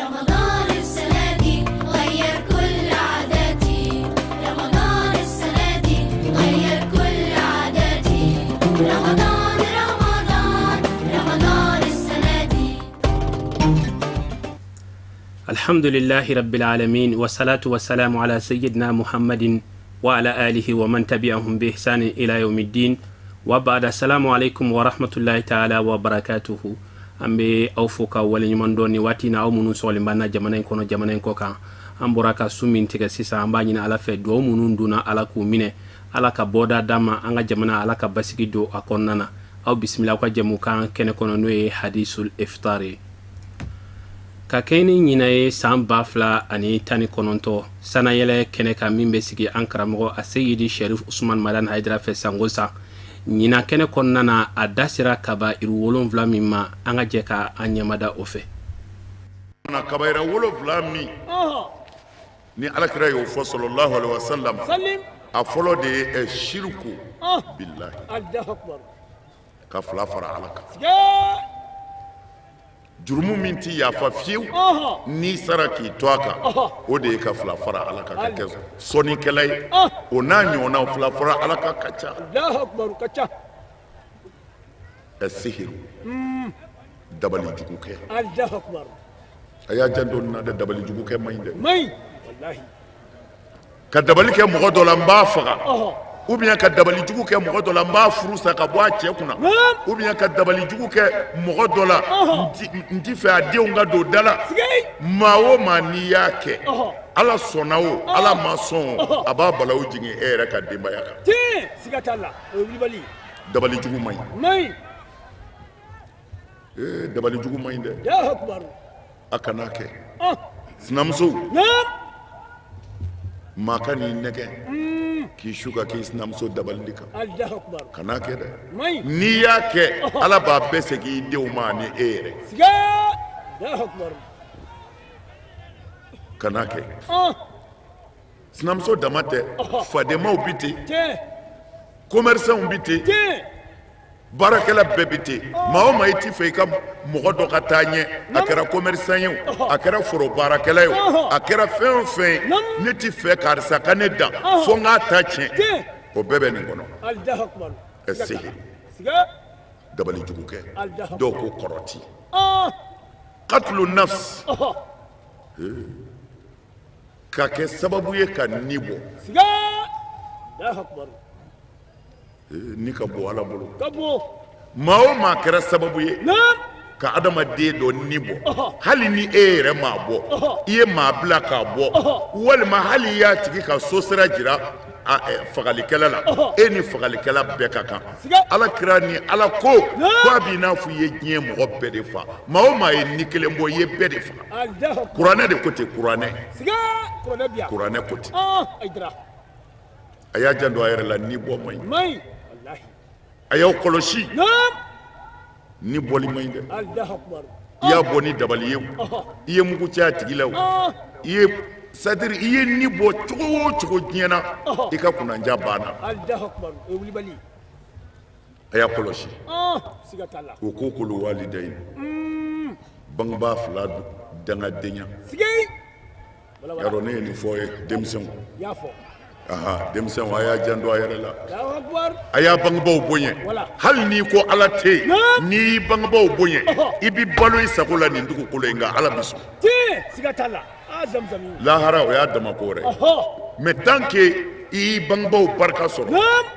رمضان السنة دي غير كل عاداتي رمضان السنة دي غير كل عاداتي رمضان رمضان رمضان السنة دي. الحمد لله رب العالمين والصلاة والسلام على سيدنا محمد وعلى آله ومن تبعهم بإحسان إلى يوم الدين وبعد. السلام عليكم ورحمة الله تعالى وبركاته. ambe awfuka wala nyimandoni watina aw munu soli banna jamana kono jamana ko kan amburaka sumin tiga sisa ambanyina ala fe do munu duna ala ku mine ala ka boda dama anga jamana ala ka basigi do akonnana aw bismillah ko jamu kan kene kono no e hadisul iftari ka keni nyina e samba fla ani tani kononto sana yele kene ka mimbe sigi ankara mo asayidi sharif usman malan haidra fe sangosa nyina kene konnana adasira kaba iru wolonvla mimma anga jeka anyamada ofe na kaba ira wolonvla mi ni alakira yo fo sallallahu alaihi wasallam a folo de shirku billahi allahu akbar ka fla fara alaka jurumu minti ya fa fiu ni saraki toaka o de ka fla fara alaka ka kezo soni kelay o na nyona fla fara alaka kacha allahu akbar kacha السحر دبل جوكه الله اكبر ايا جندون نا دبل جوكه ماي والله كدبل كه مغدو لمبا فغا ou bien kadabali jugu ke mogo la mba furusa ka bwa che kuna ou bien kadabali jugu ke mogo la ndi fe adew nga do dala mawo mani yake ala sonao ala mason aba balaw jingi era ka demba yaka ti sigatalla o libali dabali jugu may dabali jugu may de ya akbar akanake sinamso makani nege ki shuka ki sinamso dabaldika allahu akbar kanake de ni yake ala ba bese ki dew mani ere siga allahu akbar kanake sinamso damate fadema ubiti commerçant ubiti barakela bebite mao maiti fe ka mogo do katanye akera commerçant yo akera foro barakela yo akera fen ne ti fe karsa kaneda fo nga tache o bebe ni ngono allahu akbar esihi siga dabali juguke do ko koroti qatlu nafs ka ke sababu ye ka nibo siga allahu akbar ni ka bo ala bolo kabo mao ma kera sababu ye ka adama de do nibo hali ni ere ma bo iye ma bla ka bo wal ma hali ya tigi ka sosira jira fagali kala la ni fagali kala be ka kan ala kira ni ala ko bi na fu ye gien mo be de fa mao ma ye ni kele mo ye be de fa qur'ane de côté qur'ane siga qur'ane biya qur'ane côté aidra aya jando ayre la ni bo may wallahi ayaw koloshi ni boli may de allahu akbar ya boni dabali yew iye mugu tia tigilaw iye sadir iye ni bo chugo giena ika kuna njabana allahu akbar e wuli bali aya koloshi sigatalla ko kokulu walidain bangba fla danga denya sigay yaro ne ni foye demsen ya fo demsen aya jando ayere la aya bangbaw bonye hal ni ko ala te ni bangbaw bonye ibi balo isakola ni nduko kolenga ala bisu ti sigatala zamzami la hara o ya dama kore mais tant que i bangbaw barka soro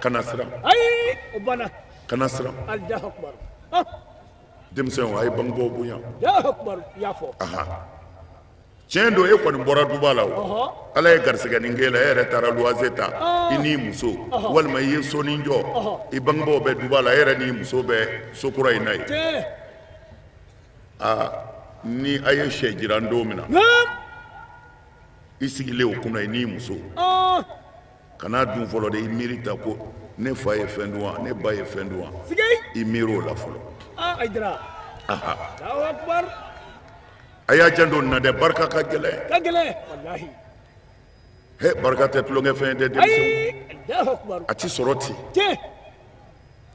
kana sira ay obana kana sira allahu akbar demsen ay bangbaw bonya allahu akbar ya fo chendo e kon bora dubala ala e garsiga ningela e retara luazeta ini muso wal ma yeso ninjo e bangbo be dubala e ni muso be sokura inai ni aye shejirando mina isigile okuna ni muso kana dun folo de imirita ko ne fa e fendwa ne ba e fendwa imiro la folo aidra Allahu akbar aya jando na de barka ka gele wallahi he barka te tulonge fe de demso Allahu akbar ati soroti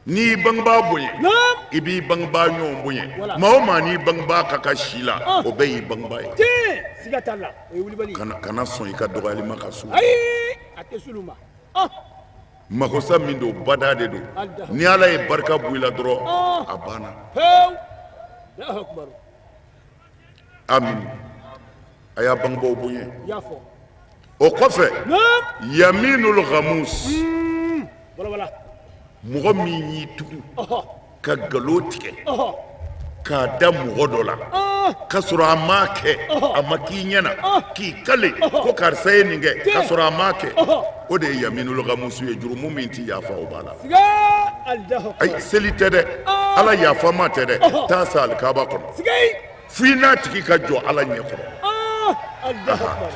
n'i bangeba bonya naam i b'i bangeba ɲɔgɔn bonya Voilà. maa o maa n'i bangeba ka ka si la o bɛɛ y'i bangeba ye tiɲɛ siga t'a la o ye wulibali ye kana sɔn i ka dɔgɔyali ma ka so ayi a tɛ s'olu ma makosa min don bada de don Allahu. ni ala ye barika bɔ i la dɔrɔn a banna pewu Allahu akbar amin a y'a bangebaw bonya i y'a fɔ o kɔfɛ naam yaminul ghamus wala mɔgɔ min y'i tugu ɔhɔ ka nkalon tigɛ ɔhɔ k'a da mɔgɔ dɔ la k'a sɔrɔ a m'a kɛ a ma k'i ɲɛna k'i kale ko karisa ye nin kɛ k'a sɔrɔ a m'a kɛ o de ye yaminul ghamus ye jurumu min tɛ yafa o b'a la siga Allahu akbar ayi seli tɛ dɛ ala yafama tɛ dɛ taa sa alikaba kɔnɔ siga yi f'i n'a tigi ka jɔ ala ɲɛ kɔrɔ Allahu akbar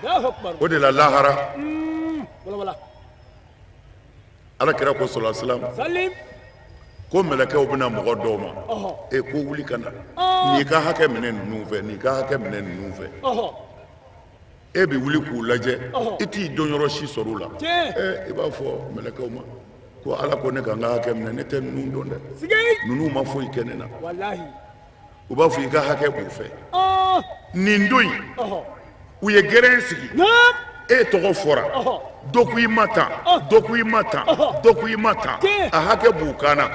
Allahu akbar o de la lahara wala ala kira ko sallallahu alaihi wasallam salim ko mɛlɛkɛw bɛna mɔgɔ dɔw ma ɔhɔ ko wuli ka na n'i ka hakɛ minɛ ninnu fɛ n'i ka hakɛ minɛ ninnu fɛ ɔhɔ e bɛ wuli k'u lajɛ i t'i dɔnyɔrɔ si sɔrɔ u la tiɲɛ i b'a fɔ mɛlɛkɛw ma ko ala ko ne ka n ka hakɛ minɛ ne tɛ ninnu dɔn dɛ siga yi ninnu ma foyi kɛ ne na walahi u b'a fɔ i ka hakɛ b'u fɛ ɔhɔ nin don in u ye gɛrɛn sigi naam e tɔgɔ fɔra dɔ ko i ma tan dɔ ko i ma tan dɔ ko i ma tan a hakɛ b'u kan na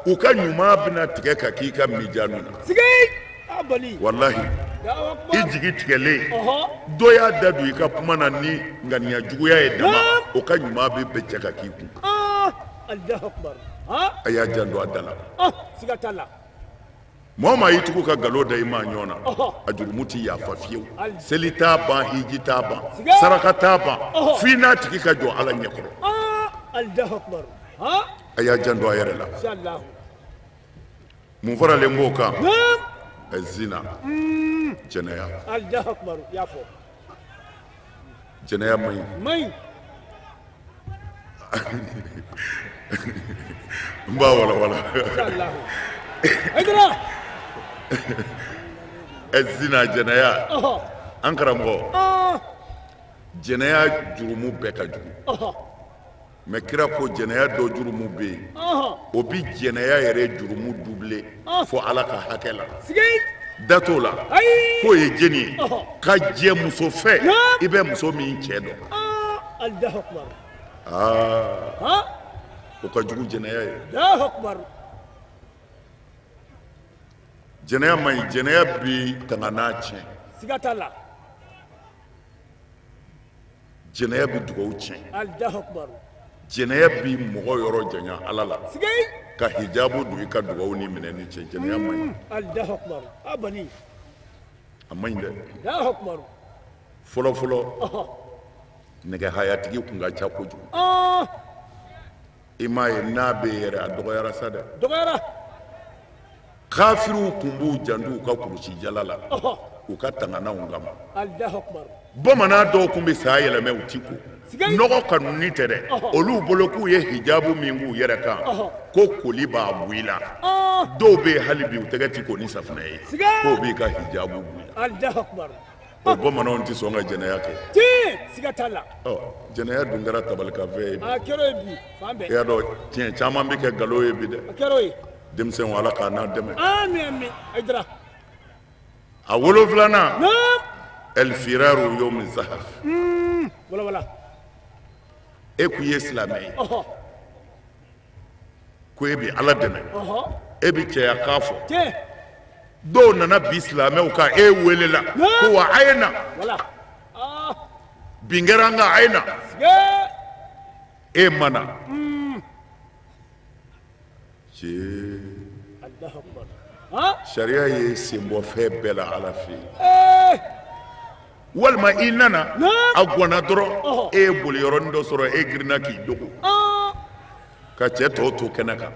u ka ɲuman bɛna tigɛ ka k'i ka mijaanu na siga yi a bali walahi Allahu i akbar jigi tigɛlen ɔhɔ dɔ y'a da don i ka kuma na ni ŋaniya juguya ye dama o ka ɲuman bɛ bɛɛ cɛ ka k'i kun Allahu akbar a y'a janto a da la siga t'a la maa o maa y'i tugu ka nkalon da i ma ɲɔgɔn na a jurumu tɛ yafa fiyewu seli t'a ban hiji t'a ban saraka t'a ban f'i n'a tigi ka jɔ ala ɲɛ kɔrɔ Allahu akbar a y'a janto a yɛrɛ la inshallah mun faralen b'o kan naam zina jɛnɛya Allahu akbar y'a fɔ jɛnɛya man ɲi maɲi n b'a walawala inshallah aidara zina jɛnɛya ɔhɔ an karamɔgɔ jɛnɛya jurumu bɛɛ ka jugu mɛ kira ko jɛnɛya dɔ jurumu bɛ yen o bi jɛnɛya yɛrɛ jurumu dubile fo ala ka hakɛ la siga yi da t'o la ayi k'o ye jeni ye ka jɛ muso fɛ i bɛ muso min cɛ dɔn Allahu akbar o ka jugu jɛnɛya ye Allahu akbar jɛnɛya man ɲi jɛnɛya bi tanga n'a tiɲɛ siga t'a la jɛnɛya bi dugawu tiɲɛ Allahu akbar jɛnɛya bi mɔgɔ yɔrɔ janya ala la siga yi ka hijabu don i ka dugawu ni minɛni cɛ jɛnɛya man ɲi Allahu akbar a bani a man ɲi dɛ Allahu akbar fɔlɔfɔlɔ nɛgɛ hayatigi kun ka ca kojugu i m'a ye n'a bɛ yɛrɛ a dɔgɔyara sa dɛ dɔgɔyara kafiriw kun b'u janto u ka kurusi jala la u ka tangananw kama Allahu akbar bamanan dɔw kun bɛ saya yɛlɛmɛ u ti ko nɔgɔ kanuni tɛ dɛ olu bolo k'u ye hijabu min k'u yɛrɛ kan ko koli b'a bɔ i la dɔw bɛ yen hali bi u tɛgɛ ti ko ni safunɛ ye k'o b'i ka hijabu bɔ i la Allahu akbar o bamananw ti sɔn ka jɛnɛya kɛ tiɲɛ siga t'a la jɛnɛya dun kɛra tabalikanfɛn ye bi a kɛra ye bi fan bɛɛ i y'a dɔn tiɲɛ caman bɛ kɛ nkalon ye bi dɛ a kɛra ye denmisɛnw ala k'a n'a dɛmɛ amin aidara a wolonfilanan naam elfiraru yomi zahaf wala e kun ye silamɛ ye ko e bɛ ala dɛmɛ e bɛ cɛya kan fɔ tiɲɛ dɔw nana bi silamɛw kan e welela ko wa a ye na wala bin kɛra an kan a ye na siga e ma na Allahu akbar sariya ye senbɔfɛn bɛɛ la ala fɛ yen walima i nana a gɔnna dɔrɔn e ye boliyɔrɔnin dɔ sɔrɔ e girinna k'i dogo ka cɛ tɔw to kɛnɛ kan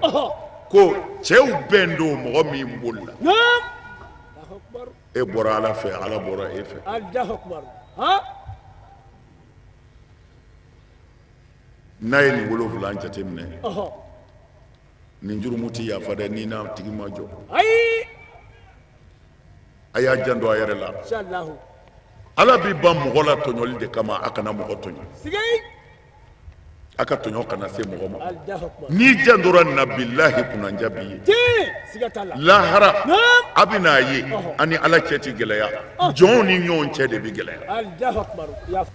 ko cɛw bɛn don mɔgɔ min bolila e bɔra ala fɛ ala bɔra e fɛ Allahu akbar n'a ye nin wolonfilan jateminɛ nin jurumu ti yafa dɛ ni n'a tigi ma jɔ ayi a y'a janto a yɛrɛ la inshallah ala bi ban mɔgɔ la tɔɲɔli de kama a kana mɔgɔ tɔɲɔ siga yi aka tonyo kana se mɔgɔ ma ni jandora nabillahi kunanja bi lahara a bɛna ye ani ala cɛ ti gɛlɛya jɔnw ni ɲɔgɔn cɛ de bi gɛlɛya.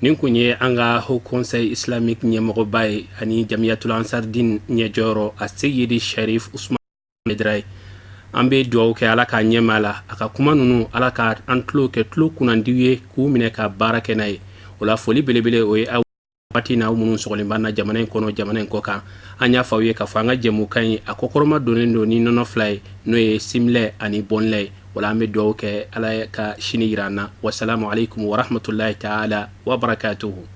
nin kun ye an ka Haut Conseil Islamique ɲɛmɔgɔba ye ani Jamiyatul Ansardine ɲɛjɔyɔrɔ a Seyidi Sharif Usman Medra ye. an bɛ dugawu kɛ ala k'a ɲɛma la a ka kuma ninnu ala ka an tulo kɛ tulo kunnandiw ye k'u minɛ ka baara kɛ n'a ye. o la foli belebele o ye aw waati n'aw minnu sɔgɔlen b'an na jamana in kɔnɔ jamana in kɔ kan. an y'a fɔ aw ye k'a fɔ an ka jɛmukan in a kɔkɔrɔma donnen don ni nɔnɔ fila ye n'o ye similɛ ani bɔnlɛ ye. wala an bɛ dugawu kɛ ala ka sini yira an na. wasalamu alaikum warahmatulahi taala wa barakatuhu.